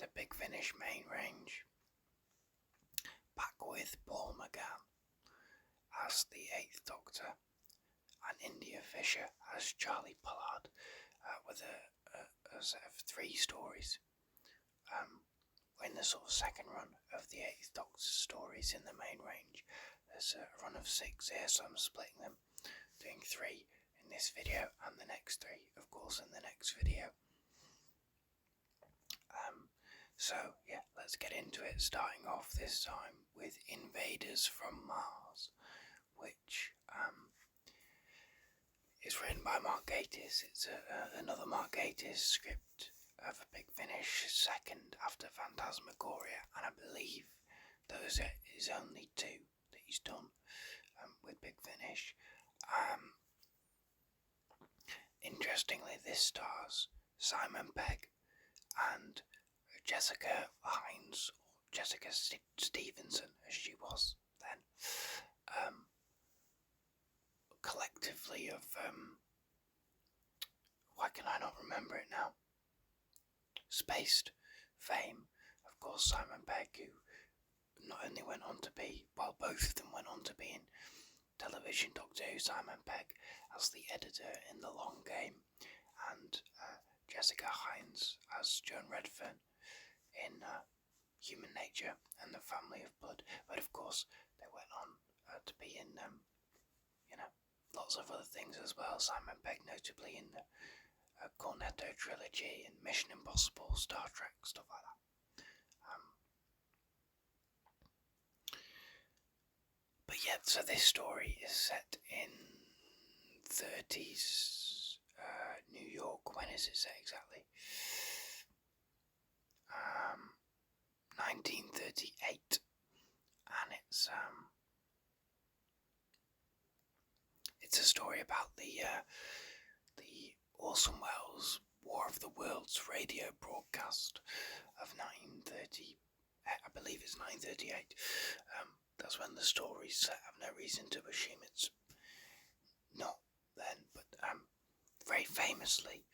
the Big Finish main range, back with Paul McGann as the Eighth Doctor and India Fisher as Charley Pollard, with a set of 3 stories. We're in the sort of second run of the Eighth Doctor's stories in the main range. There's a run of 6 here, so I'm splitting them, doing 3 in this video and the next 3, of course, in the next video. So yeah, let's get into it, starting off this time with Invaders from Mars, which is written by Mark Gatiss. It's another Mark Gatiss script of a Big Finish, second after Phantasmagoria, and I believe those are his only 2 that he's done with Big Finish. Interestingly, this stars Simon Pegg and Jessica Hines, or Jessica Stevenson as she was then, collectively of, why can I not remember it now? Spaced fame. Of course, Simon Pegg, who not only went on to be, well, both of them went on to be in television Doctor Who, Simon Pegg as the editor in The Long Game, and Jessica Hines as Joan Redfern in Human Nature and The Family of Blood. But of course, they went on to be in, lots of other things as well. Simon Pegg notably in the Cornetto trilogy and Mission Impossible, Star Trek, stuff like that. But yeah, so this story is set in 30s New York. When is it set exactly? 1938, and it's a story about the Orson Welles War of the Worlds radio broadcast of 1930. I believe it's 1938. That's when the story's set. I have no reason to assume it's not then, but very famously,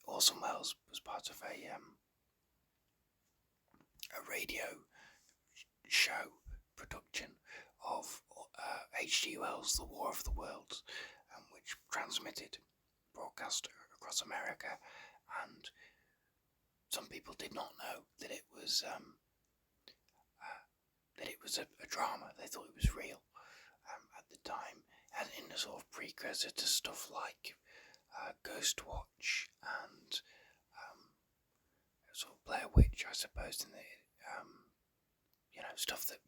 Orson Welles was part of a radio show production of H.G. Wells' The War of the Worlds, which broadcast across America, and some people did not know that it was a drama. They thought it was real at the time, and in a sort of precursor to stuff like Ghost Watch and sort of Blair Witch, I suppose, in the stuff that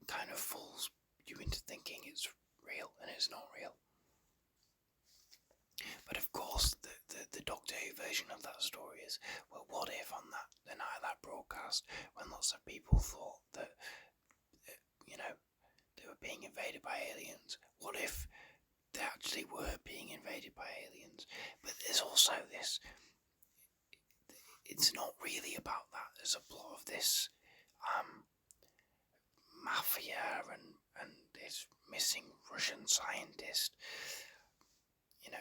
kind of fools you into thinking it's real and it's not real. But of course, the Doctor Who version of that story is, well, what if on the night of that broadcast, when lots of people thought that they were being invaded by aliens, what if they actually were being invaded by aliens? But there's also this, it's not really about that. There's a plot of this mafia and this missing Russian scientist.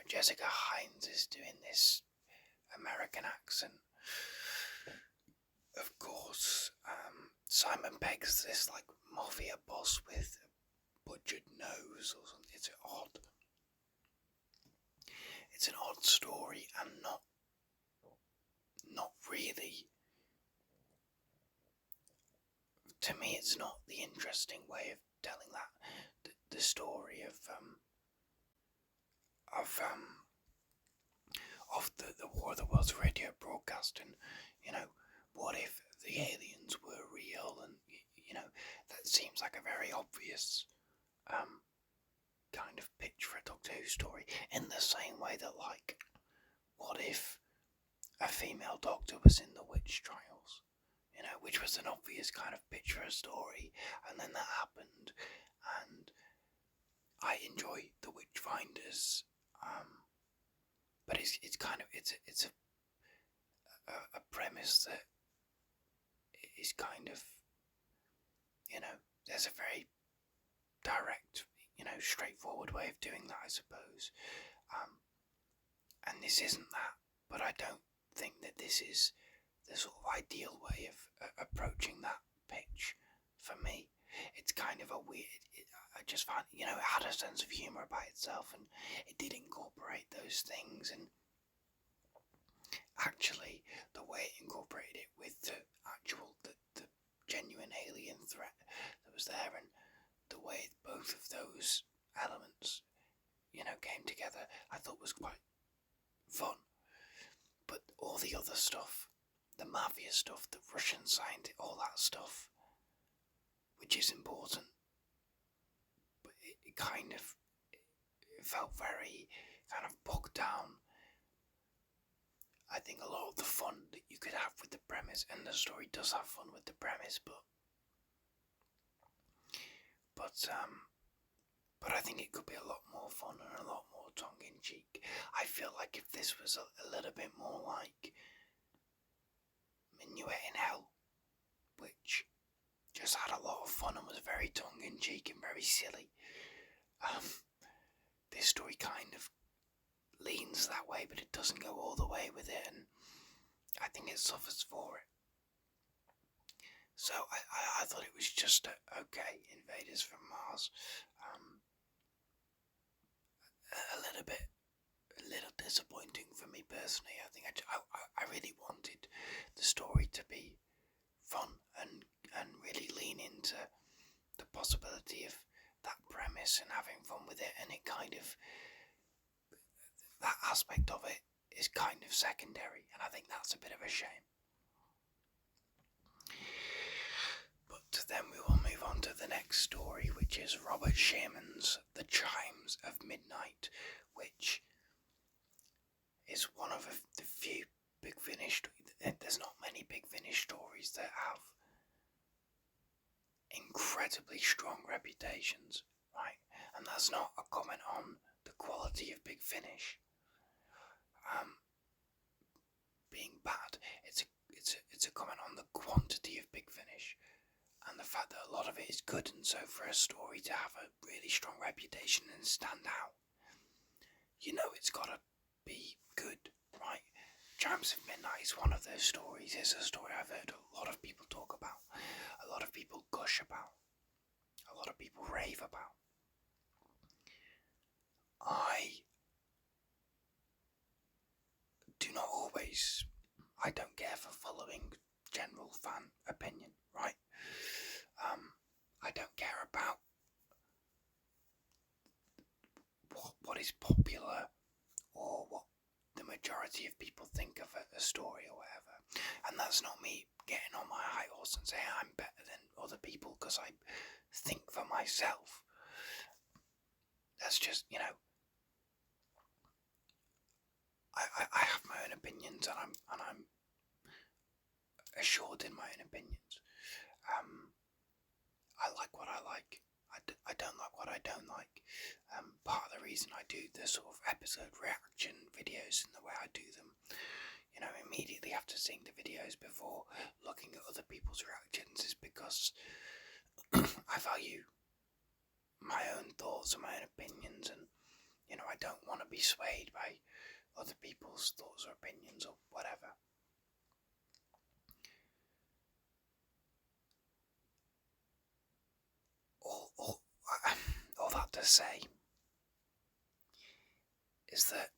Jessica Hines is doing this American accent. Of course, Simon Pegg's this like mafia boss with a butchered nose or something. It's odd. It's an odd story, and not really. To me, it's not the interesting way of telling that. The story of the War of the Worlds radio broadcast, and what if the aliens were real, and that seems like a very obvious kind of pitch for a Doctor Who story, in the same way that, like, what if a female doctor was in the witch trials, which was an obvious kind of pitch for a story, and then that happened, and I enjoy the Witchfinders, but it's kind of it's a premise that is kind of, there's a very direct, straightforward way of doing that, I suppose, and this isn't that, but I don't think that this is the sort of ideal way of approaching that pitch for me. It's kind of a weird, I just found, it had a sense of humour about itself, and it did incorporate those things, and actually the way it incorporated it with the genuine alien threat that was there, and the way both of those elements, came together, I thought was quite fun. But all the other stuff, the mafia stuff, the Russian scientist, all that stuff, which is important, but it kind of, it felt very kind of bogged down. I think a lot of the fun that you could have with the premise, and the story does have fun with the premise, but I think it could be a lot more fun and a lot more tongue-in-cheek. I feel like if this was a little bit more like Minuet in Hell, which just had a lot of fun and was very tongue-in-cheek and very silly, this story kind of leans that way, but it doesn't go all the way with it, and I think it suffers for it. So I thought it was just okay, Invaders from Mars. A little disappointing for me personally. I think I really wanted the story to be fun and really lean into the possibility of that premise and having fun with it, and it kind of, that aspect of it is kind of secondary, and I think that's a bit of a shame. But then we will move on to the next story, which is Robert Shearman's The Chimes of Midnight, which is one of the few Big Finish, there's not many Big Finish stories that have incredibly strong reputations, right? And that's not a comment on the quality of Big Finish being bad. It's a comment on the quantity of Big Finish, and the fact that a lot of it is good, and so for a story to have a really strong reputation and stand out, it's gotta be good, right? Chimes of Midnight is one of those stories. It's a story I've heard a lot of people talk about, a lot of people gush about, a lot of people rave about. I don't care for following general fan opinion, right? I don't care about what is popular or what the majority of people think of a story or whatever. And that's not me getting on my high horse and saying I'm better than other people because I think for myself. That's just, I have my own opinions, and I'm assured in my own opinions. I like what I like. I don't like what I don't like. Part of the reason I do the sort of episode reaction videos and the way I do them, immediately after seeing the videos before looking at other people's reactions, is because I value my own thoughts and my own opinions, and I don't want to be swayed by other people's thoughts or opinions or whatever. All that to say is that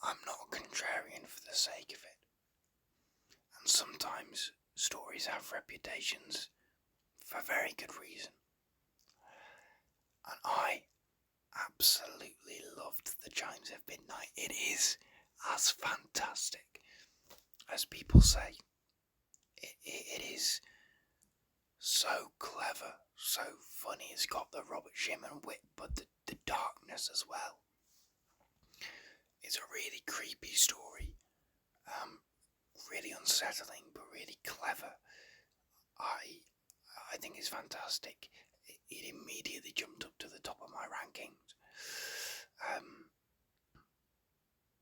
I'm not a contrarian for the sake of it, and sometimes stories have reputations for very good reason, and I absolutely loved The Chimes of Midnight. It is as fantastic as people say. It is so clever, so funny. It's got the Robert Shearman wit, but the darkness as well. It's a really creepy story, really unsettling, but really clever. I think it's fantastic. It immediately jumped up to the top of my rankings,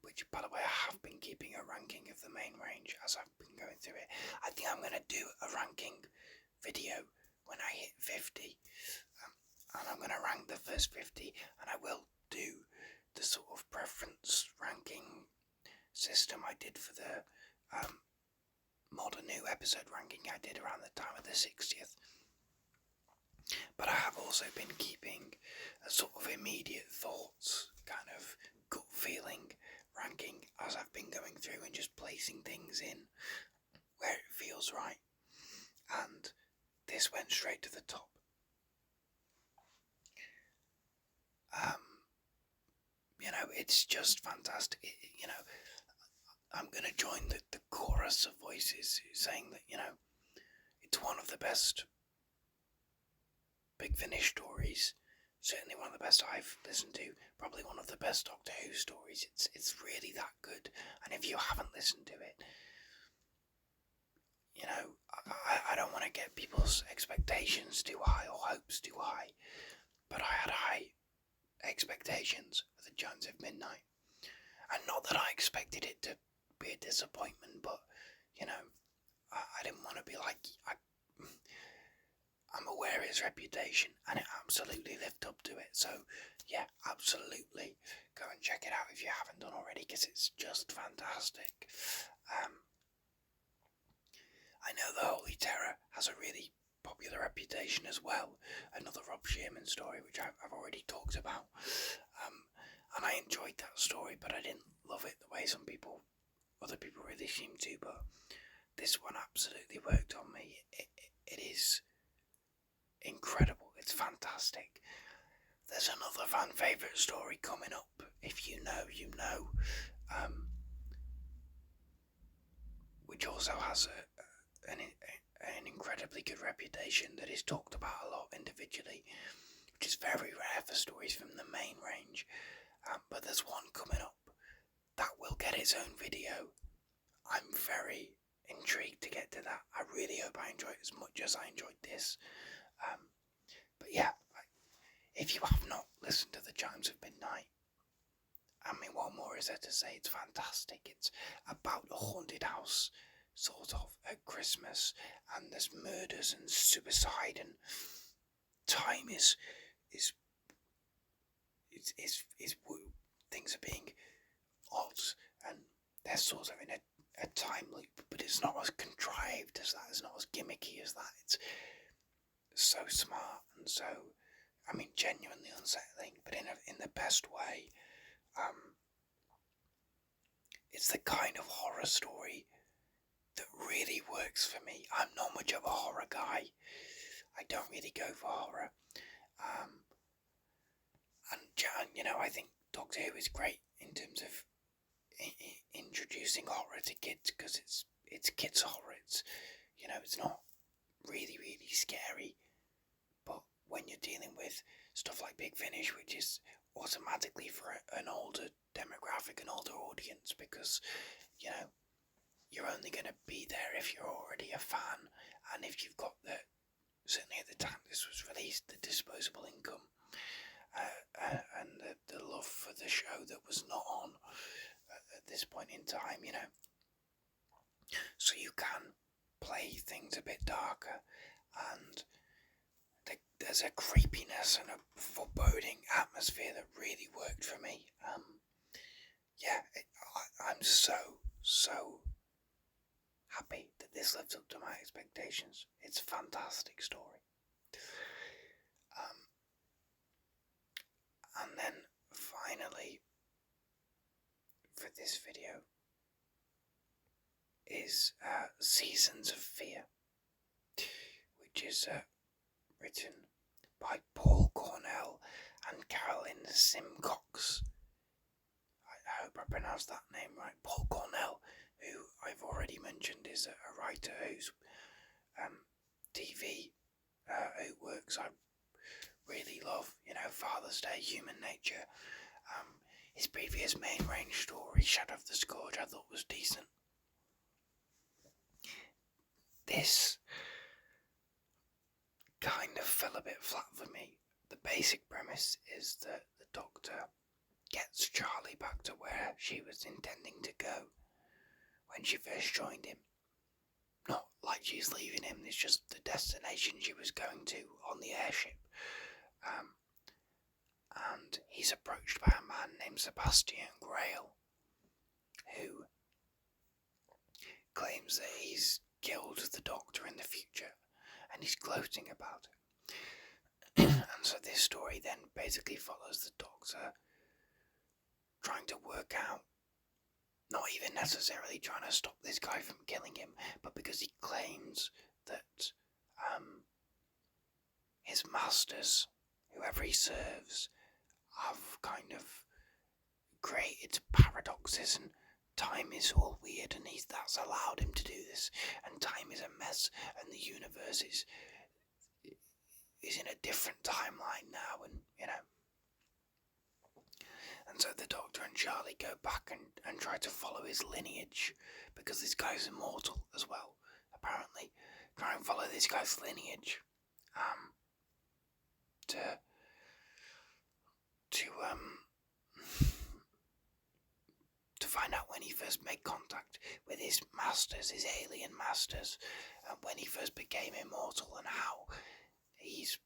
which, by the way, I have been keeping a ranking of the main range as I've been going through it. I think I'm going to do a ranking video when I hit 50, and I'm going to rank the first 50, and I will do the sort of preference ranking system I did for the modern new episode ranking I did around the time of the 60th. But I have also been keeping a sort of immediate thoughts, kind of gut feeling ranking as I've been going through and just placing things in where it feels right. And this went straight to the top. It's just fantastic. I'm going to join the chorus of voices saying that, it's one of the best Big Finish stories. Certainly one of the best I've listened to. Probably one of the best Doctor Who stories. It's really that good. And if you haven't listened to it, I don't want to get people's expectations too high or hopes too high. But I had high expectations for the Giants of Midnight. And not that I expected it to be a disappointment, but, I didn't want to be like, I'm aware of its reputation, and it absolutely lived up to it. So, yeah, absolutely go and check it out if you haven't done already, because it's just fantastic. I know The Holy Terror has a really popular reputation as well. Another Rob Shearman story, which I've already talked about. And I enjoyed that story, but I didn't love it the way other people really seem to. But this one absolutely worked on me. It is incredible. It's fantastic. There's another fan favourite story coming up. If you know, you know. Which also has an incredibly good reputation that is talked about a lot individually, which is very rare for stories from the main range. But there's one coming up that will get its own video. I'm very intrigued to get to that. I really hope I enjoy it as much as I enjoyed this. But yeah, if you have not listened to The Chimes of Midnight, I mean, what more is there to say? It's fantastic. It's about a haunted house, sort of, at Christmas, and there's murders and suicide, and time is things are being odd, and they're sort of in a time loop, but it's not as contrived as that. It's not as gimmicky as that. It's so smart and so, genuinely unsettling, but in the best way. It's the kind of horror story that really works for me. I'm not much of a horror guy. I don't really go for horror. I think Doctor Who is great in terms of introducing horror to kids, because it's kids horror. It's not really, really scary. But when you're dealing with stuff like Big Finish, which is automatically for an older demographic, an older audience, because, you're only going to be there if you're already a fan, and if you've got certainly at the time this was released, the disposable income, and the love for the show that was not on at this point in time, So you can play things a bit darker, and there's a creepiness and a foreboding atmosphere that really worked for me. I'm so happy that this lives up to my expectations. It's a fantastic story. And then finally, for this video, is Seasons of Fear, which is written by Paul Cornell and Carolyn Simcox. I hope I pronounced that name right. Paul Cornell, who I've already mentioned is a writer whose TV who works I really love. Father's Day, Human Nature. His previous main range story, Shadow of the Scourge, I thought was decent. This kind of fell a bit flat for me. The basic premise is that the Doctor gets Charley back to where she was intending to go when she first joined him. Not like she's leaving him, it's just the destination she was going to on the airship. And he's approached by a man named Sebastian Grail, who claims that he's killed the Doctor in the future, and he's gloating about it. And so this story then basically follows the Doctor trying to work out, not even necessarily trying to stop this guy from killing him, but because he claims that his masters, whoever he serves, have kind of created paradoxes, and time is all weird, and that's allowed him to do this, and time is a mess, and the universe is in a different timeline now, and and so the Doctor and Charley go back and try to follow his lineage, because this guy's immortal as well, apparently. Try and follow this guy's lineage to find out when he first made contact with his masters, his alien masters, and when he first became immortal, and how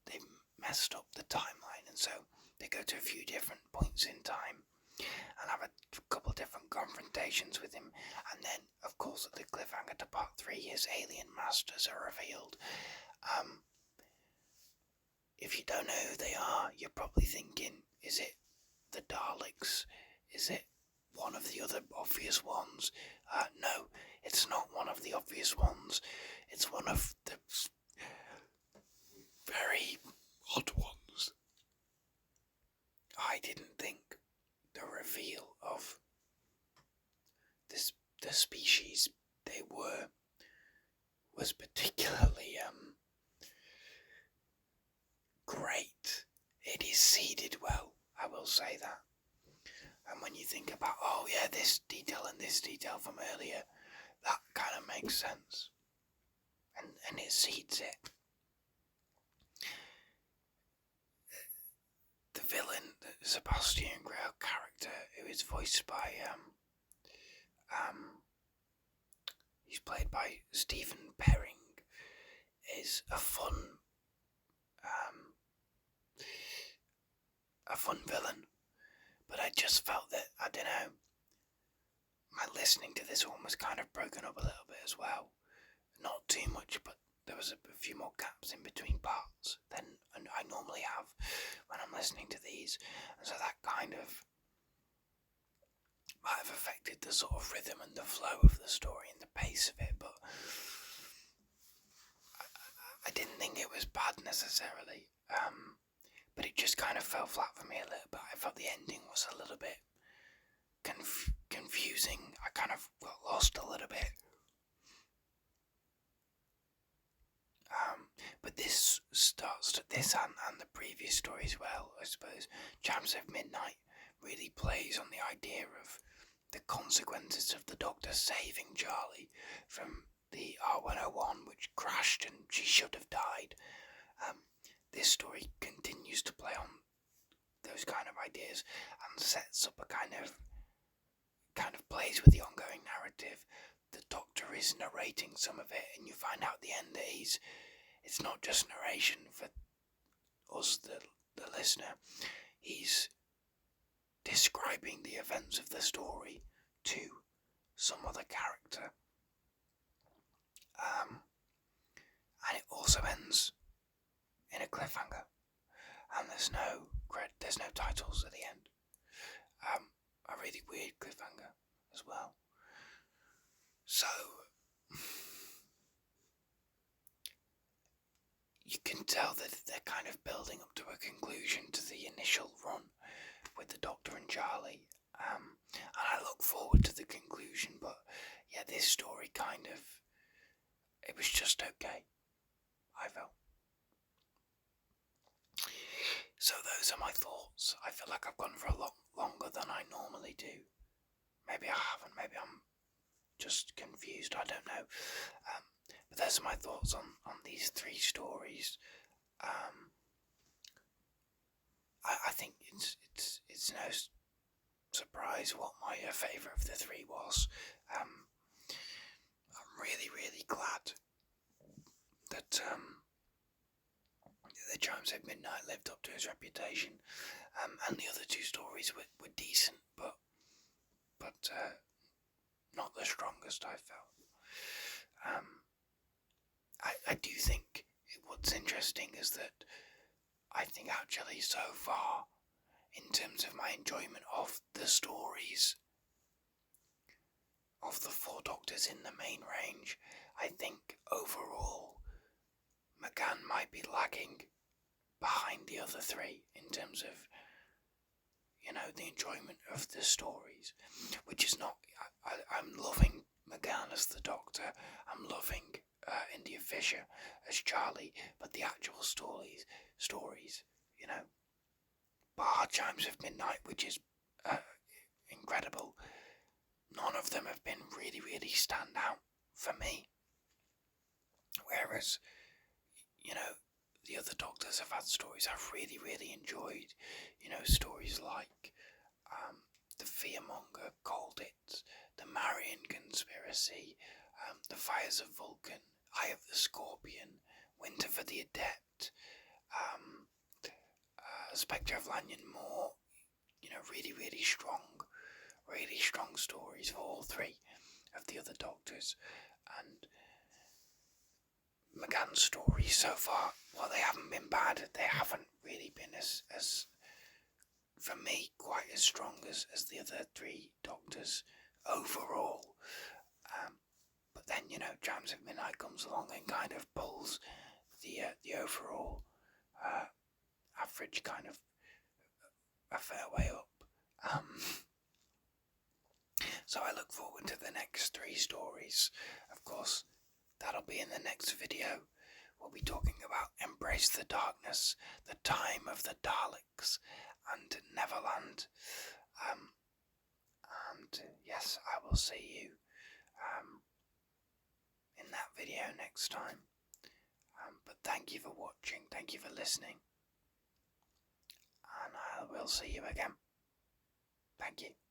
they've messed up the timeline. And so they go to a few different points in time and have a couple different confrontations with him, and then of course at the cliffhanger to part 3 his alien masters are revealed. If you don't know who they are, you're probably thinking, is it the Daleks? Is it one of the other obvious ones? No, it's not one of the obvious ones. It's one of the very odd ones. I didn't think the reveal of the species they were was particularly great. It is seeded well, I will say that. And when you think about, oh yeah, this detail and this detail from earlier, that kind of makes sense. And it seeds it. The villain, the Sebastian Grell character, who is voiced by he's played by Stephen Perring, is a fun villain. But I just felt that, I don't know, my listening to this one was kind of broken up a little bit as well. Not too much, but there was a few more gaps in between parts than I normally have when I'm listening to these. And so that kind of might have affected the sort of rhythm and the flow of the story and the pace of it, but I didn't think it was bad necessarily. But it just kind of fell flat for me a little bit. I felt the ending was a little bit confusing. I kind of got lost a little bit. But this and the previous story as well, I suppose. Chimes of Midnight really plays on the idea of the consequences of the Doctor saving Charley from the R101, which crashed and she should have died. This story continues to play on those kind of ideas and sets up a kind of plays with the ongoing narrative. The Doctor is narrating some of it, and you find out at the end that it's not just narration for us, the listener. He's describing the events of the story to some other character. And it also ends in a cliffhanger, and there's no titles at the end. A really weird cliffhanger as well. So you can tell that they're kind of building up to a conclusion to the initial run with the Doctor and Charley, and I look forward to the conclusion. But yeah, this story it was just okay, I felt. So those are my thoughts. I feel like I've gone for a lot longer than I normally do. Maybe I haven't, maybe I'm just confused, I don't know. But those are my thoughts on these 3 stories. I think it's no surprise what my favourite of the 3 was. I'm really, really glad that The Chimes of Midnight lived up to his reputation, and the other 2 stories were decent, but not the strongest, I felt. I do think what's interesting is that I think actually so far, in terms of my enjoyment of the stories of the four Doctors in the main range, I think overall McGann might be lagging behind the other three in terms of, the enjoyment of the stories, which is not. I'm loving McGann as the Doctor. I'm loving India Fisher as Charley, but the actual stories, Bar Chimes of Midnight, which is incredible. None of them have been really, really stand out for me. Whereas, the other Doctors have had stories I've really, really enjoyed. Stories like The Fearmonger called it, The Marian Conspiracy, The Fires of Vulcan, Eye of the Scorpion, Winter for the Adept, Spectre of Lanyon Moor. Really, really strong stories for all three of the other Doctors. And McGann's stories so far, while they haven't been bad, they haven't really been as for me, quite as strong as the other three Doctors overall. But then, Chimes of Midnight comes along and kind of pulls the overall average kind of a fair way up. So I look forward to the next three stories. Of course, that'll be in the next video. We'll be talking about Embrace the Darkness, The Time of the Daleks, and Neverland. And yes, I will see you in that video next time. But thank you for watching, thank you for listening, and I will see you again. Thank you.